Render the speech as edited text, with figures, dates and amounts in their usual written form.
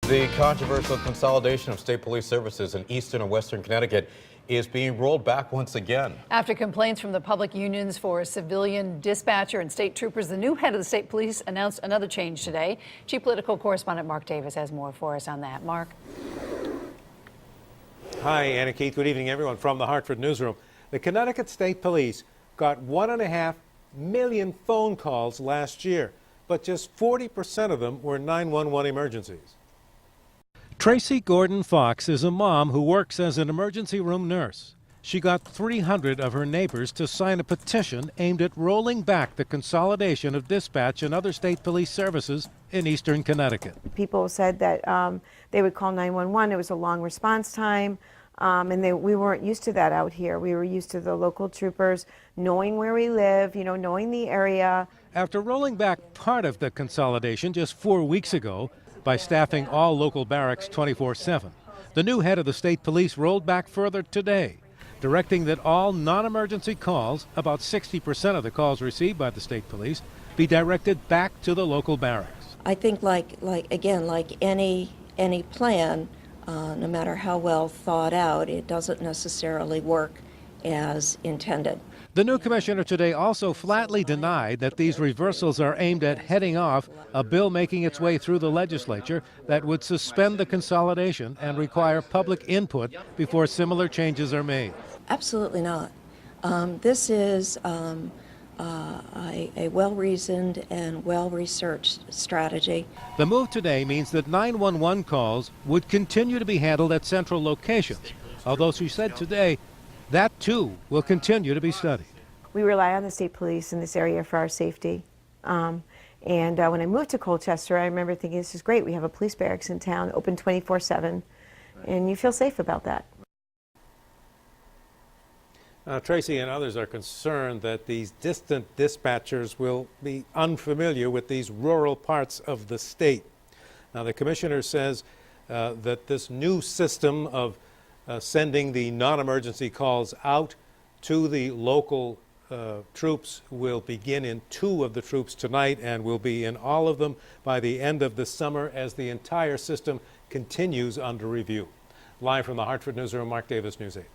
The controversial consolidation of state police services in eastern and western Connecticut is being rolled back once again. After complaints from the public unions for civilian dispatcher and state troopers, the new head of the state police announced another change today. Chief political correspondent Mark Davis has more for us on that. Mark. Hi, Anna Keith. Good evening, everyone, from the Hartford newsroom. The Connecticut State Police got 1.5 million phone calls last year, but just 40% of them were 911 emergencies. Tracy Gordon Fox is a mom who works as an emergency room nurse. She got 300 of her neighbors to sign a petition aimed at rolling back the consolidation of dispatch and other state police services in eastern Connecticut. People said that they would call 911. It was a long response time, and we weren't used to that out here. We were used to the local troopers knowing where we live, knowing the area. After rolling back part of the consolidation just 4 weeks ago, by staffing all local barracks 24/7. The new head of the state police rolled back further today, directing that all non-emergency calls, about 60% of the calls received by the state police, be directed back to the local barracks. I think like any plan, no matter how well thought out, it doesn't necessarily work as intended. The new commissioner today also flatly denied that these reversals are aimed at heading off a bill making its way through the legislature that would suspend the consolidation and require public input before similar changes are made. Absolutely not. This is a well-reasoned and well-researched strategy. The move today means that 911 calls would continue to be handled at central locations, although she said today that, too, will continue to be studied. We rely on the state police in this area for our safety. And when I moved to Colchester, I remember thinking, this is great. We have a police barracks in town, open 24/7, and you feel safe about that. Tracy and others are concerned that these distant dispatchers will be unfamiliar with these rural parts of the state. Now, the commissioner says that this new system of sending the non-emergency calls out to the local troops will begin in 2 of the troops tonight and will be in all of them by the end of the summer as the entire system continues under review. Live from the Hartford newsroom, Mark Davis, News 8.